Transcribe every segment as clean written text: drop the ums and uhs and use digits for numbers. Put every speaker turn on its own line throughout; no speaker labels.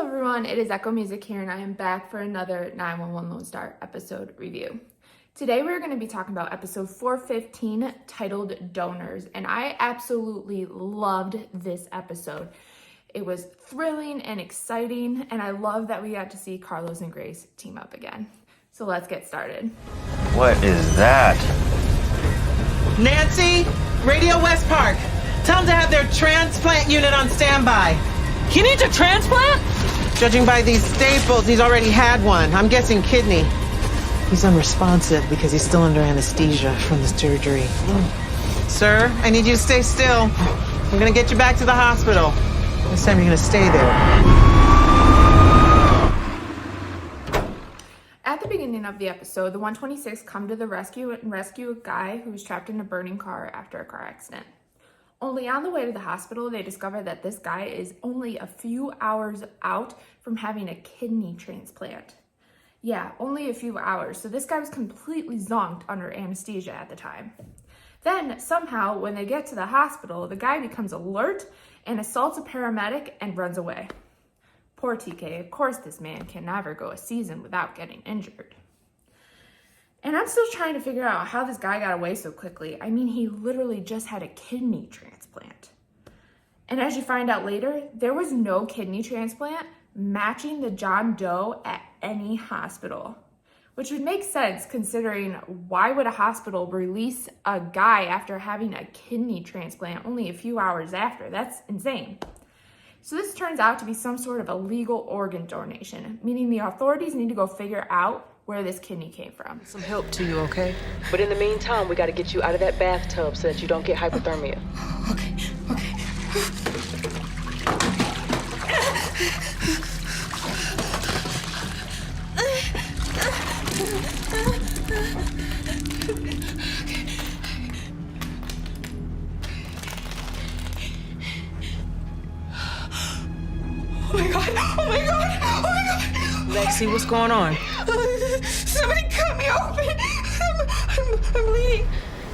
everyone, it is Echo Music here and I am back for another 911 Lone Star episode review. Today we're going to be talking about episode 415 titled Donors, and I absolutely loved this episode. It was thrilling and exciting, and I love that we got to see Carlos and Grace team up again. So let's get started.
What is that?
Nancy, Radio West Park. Tell them to have their transplant unit on standby.
He needs a transplant?
Judging by these staples, he's already had one. I'm guessing kidney. He's unresponsive because he's still under anesthesia from the surgery. Sir, I need you to stay still. I'm gonna get you back to the hospital. This time you're gonna stay there.
At the beginning of the episode, the 126 come to the rescue and rescue a guy who was trapped in a burning car after a car accident. Only on the way to the hospital, they discover that this guy is only a few hours out from having a kidney transplant. Yeah, only a few hours. So this guy was completely zonked under anesthesia at the time. Then somehow when they get to the hospital, the guy becomes alert and assaults a paramedic and runs away. Poor TK, of course this man can never go a season without getting injured. And I'm still trying to figure out how this guy got away so quickly. I mean, he literally just had a kidney transplant. And as you find out later, there was no kidney transplant matching the John Doe at any hospital, which would make sense considering why would a hospital release a guy after having a kidney transplant only a few hours after? That's insane. So this turns out to be some sort of illegal organ donation, meaning the authorities need to go figure out where this kidney came from.
Some help to you, okay?
But in the meantime, we gotta get you out of that bathtub so that you don't get hypothermia.
Okay. Oh my God! Lexi, what's going on?
Somebody cut me open. I'm bleeding.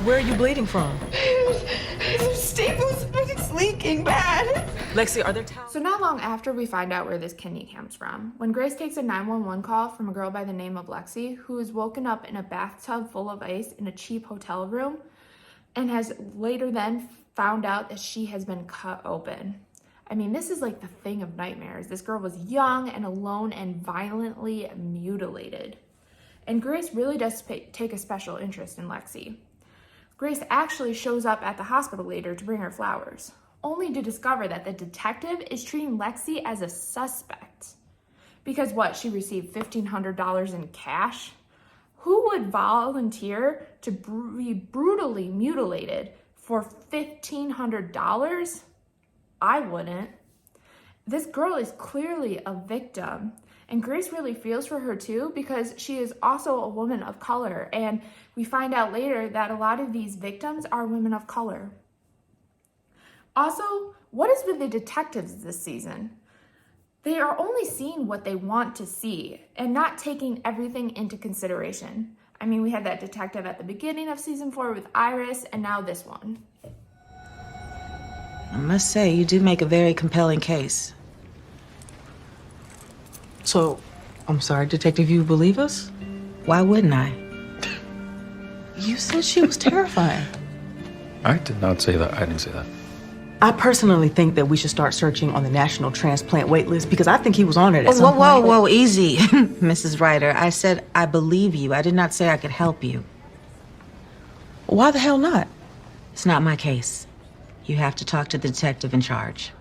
Where are you bleeding from?
There's staples, but it's leaking bad.
Lexi, are there towels?
So not long after we find out where this kidney comes from, when Grace takes a 911 call from a girl by the name of Lexi, who is woken up in a bathtub full of ice in a cheap hotel room, and has later then found out that she has been cut open. I mean, this is like the thing of nightmares. This girl was young and alone and violently mutilated. And Grace really does take a special interest in Lexi. Grace actually shows up at the hospital later to bring her flowers, only to discover that the detective is treating Lexi as a suspect. Because what, she received $1,500 in cash? Who would volunteer to be brutally mutilated for $1,500? I wouldn't. This girl is clearly a victim, and Grace really feels for her too because she is also a woman of color, and we find out later that a lot of these victims are women of color. Also, what is with the detectives this season? They are only seeing what they want to see and not taking everything into consideration. I mean, we had that detective at the beginning of season 4 with Iris, and now this one.
I must say, you do make a very compelling case.
So, I'm sorry, Detective, you believe us?
Why wouldn't I?
You said she was terrifying.
I did not say that. I didn't say that.
I personally think that we should start searching on the national transplant wait list because I think he was on it at some point.
Whoa, easy, Mrs. Ryder. I said I believe you. I did not say I could help you.
Why the hell not?
It's not my case. You have to talk to the detective in charge.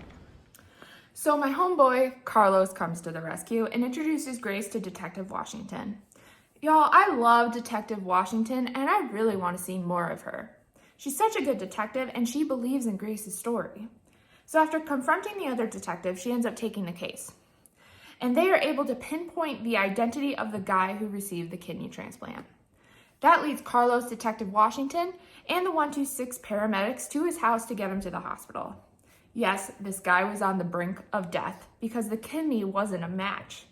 So my homeboy, Carlos, comes to the rescue and introduces Grace to Detective Washington. Y'all, I love Detective Washington, and I really want to see more of her. She's such a good detective, and she believes in Grace's story. So after confronting the other detective, she ends up taking the case. And they are able to pinpoint the identity of the guy who received the kidney transplant. That leads Carlos, Detective Washington, and the 126 paramedics to his house to get him to the hospital. Yes, this guy was on the brink of death because the kidney wasn't a match.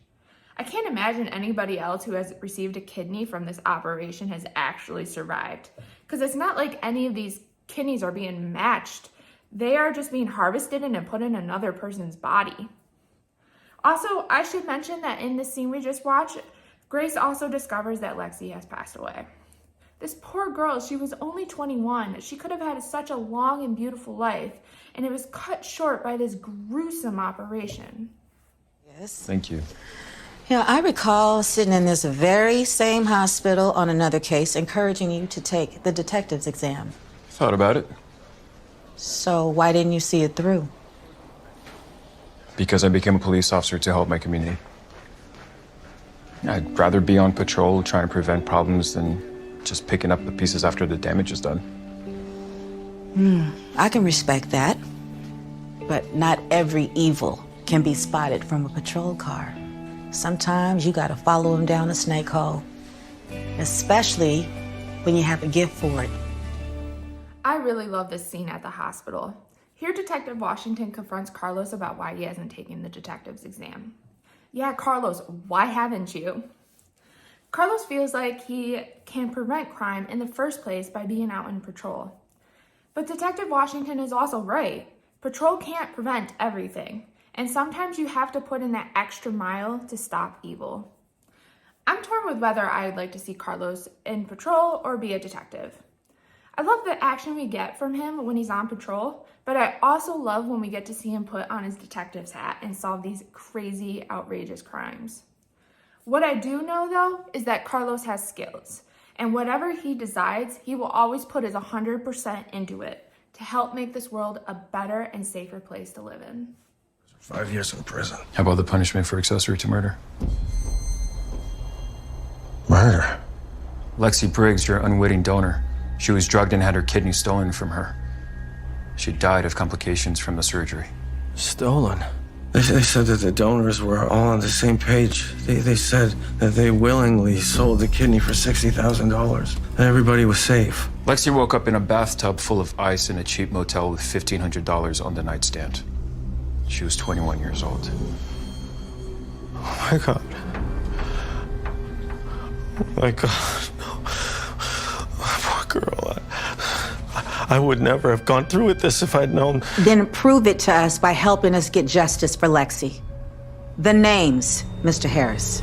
I can't imagine anybody else who has received a kidney from this operation has actually survived, because it's not like any of these kidneys are being matched. They are just being harvested and put in another person's body. Also, I should mention that in the scene we just watched, Grace also discovers that Lexi has passed away. This poor girl, she was only 21. She could have had such a long and beautiful life, and it was cut short by this gruesome operation.
Yes.
Thank you.
Yeah, I recall sitting in this very same hospital on another case, encouraging you to take the detective's exam.
Thought about it.
So why didn't you see it through?
Because I became a police officer to help my community. I'd rather be on patrol trying to prevent problems than just picking up the pieces after the damage is done.
I can respect that. But not every evil can be spotted from a patrol car. Sometimes you gotta follow them down a snake hole, especially when you have a gift for it.
I really love this scene at the hospital. Here, Detective Washington confronts Carlos about why he hasn't taken the detective's exam. Yeah, Carlos, why haven't you? Carlos feels like he can prevent crime in the first place by being out in patrol. But Detective Washington is also right. Patrol can't prevent everything, and sometimes you have to put in that extra mile to stop evil. I'm torn with whether I'd like to see Carlos in patrol or be a detective. I love the action we get from him when he's on patrol, but I also love when we get to see him put on his detective's hat and solve these crazy, outrageous crimes. What I do know, though, is that Carlos has skills, and whatever he decides, he will always put his 100% into it to help make this world a better and safer place to live in.
5 years in prison.
How about the punishment for accessory to murder?
Murder?
Lexi Briggs, your unwitting donor. She was drugged and had her kidney stolen from her. She died of complications from the surgery.
Stolen? They said that the donors were all on the same page. They said that they willingly sold the kidney for $60,000. And everybody was safe.
Lexi woke up in a bathtub full of ice in a cheap motel with $1,500 on the nightstand. She was 21 years old.
Oh my God. Oh my God. No. Poor girl. I would never have gone through with this if I'd known.
Then prove it to us by helping us get justice for Lexi. The names, Mr. Harris.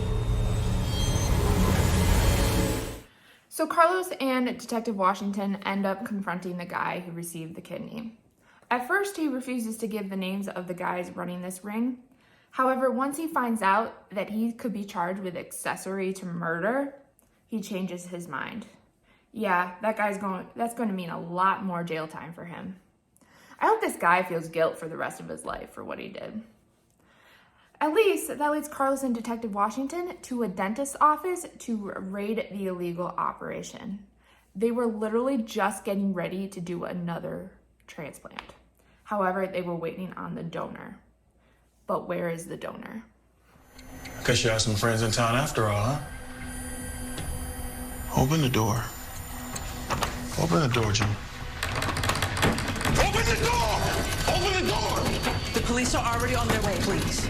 So Carlos and Detective Washington end up confronting the guy who received the kidney. At first, he refuses to give the names of the guys running this ring. However, once he finds out that he could be charged with accessory to murder, he changes his mind. Yeah, that's going to mean a lot more jail time for him. I hope this guy feels guilt for the rest of his life for what he did. At least, that leads Carlos and Detective Washington to a dentist's office to raid the illegal operation. They were literally just getting ready to do another transplant. However, they were waiting on the donor. But where is the donor?
Guess you have some friends in town after all, huh? Open the door. Open the door, Jim. Open the door! Open the door!
The police are already on their way, please.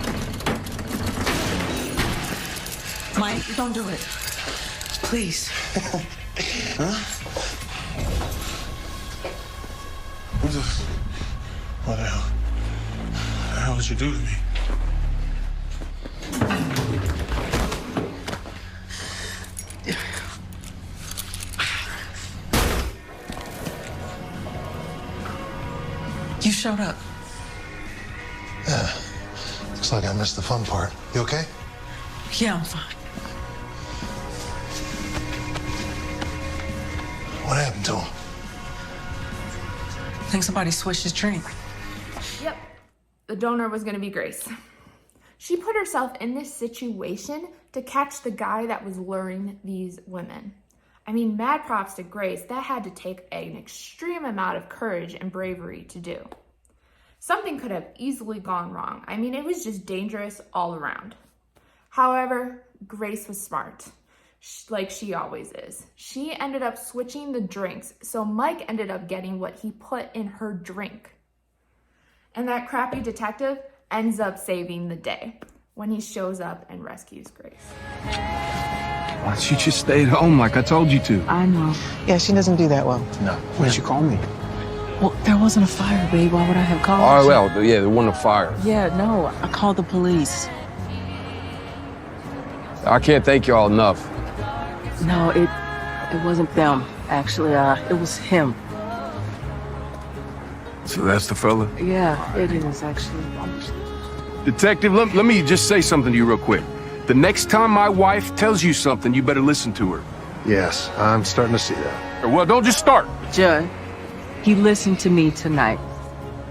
Mike, don't do it. Please.
Huh? What the hell? What the hell did you do to me?
You showed up.
Yeah. Looks like I missed the fun part. You okay?
Yeah, I'm fine.
What happened to him?
I think somebody switched his drink.
Yep, the donor was going to be Grace. She put herself in this situation to catch the guy that was luring these women. I mean, mad props to Grace. That had to take an extreme amount of courage and bravery to do. Something could have easily gone wrong. I mean, it was just dangerous all around. However, Grace was smart, like she always is. She ended up switching the drinks, so Mike ended up getting what he put in her drink. And that crappy detective ends up saving the day when he shows up and rescues Grace.
Why don't you just stay at home like I told you to?
I know.
Yeah, she doesn't do that well.
No. Why didn't you call me?
Well, there wasn't a fire, babe. Why would I have called?
Oh, well, yeah, there wasn't a fire.
Yeah, no. I called the police.
I can't thank y'all enough.
No, it wasn't them, actually. It was him.
So that's the fella?
Yeah, it is, actually.
Detective, let me just say something to you real quick. The next time my wife tells you something, you better listen to her.
Yes, I'm starting to see that.
Well, don't just start.
Judd, he listened to me tonight,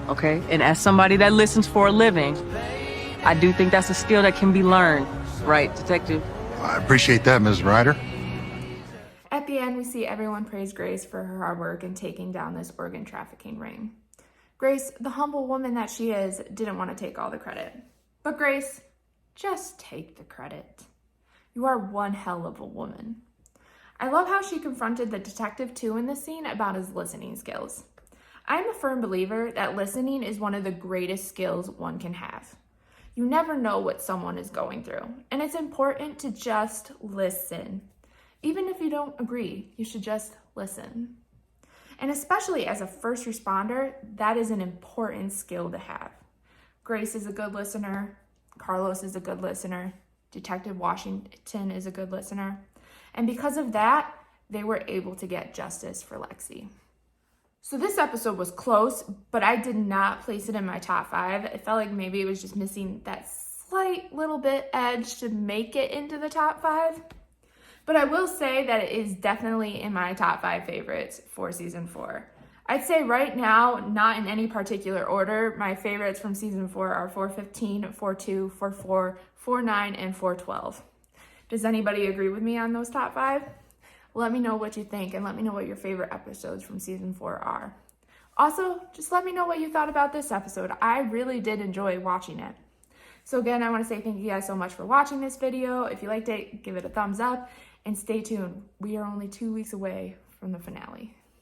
okay? And as somebody that listens for a living, I do think that's a skill that can be learned, right, Detective?
I appreciate that, Ms. Ryder.
At the end, we see everyone praise Grace for her hard work in taking down this organ trafficking ring. Grace, the humble woman that she is, didn't want to take all the credit. But Grace, just take the credit. You are one hell of a woman. I love how she confronted the detective too in this scene about his listening skills. I'm a firm believer that listening is one of the greatest skills one can have. You never know what someone is going through, and it's important to just listen. Even if you don't agree, you should just listen. And especially as a first responder, that is an important skill to have. Grace is a good listener. Carlos is a good listener. Detective Washington is a good listener. And because of that, they were able to get justice for Lexi. So this episode was close, but I did not place it in my top 5. It felt like maybe it was just missing that slight little bit edge to make it into the top 5. But I will say that it is definitely in my top 5 favorites for season 4. I'd say right now, not in any particular order, my favorites from season 4 are 415, 42, 44, 49, and 412. Does anybody agree with me on those top 5? Let me know what you think, and let me know what your favorite episodes from season 4 are. Also, just let me know what you thought about this episode. I really did enjoy watching it. So again, I want to say thank you guys so much for watching this video. If you liked it, give it a thumbs up, and stay tuned. We are only 2 weeks away from the finale.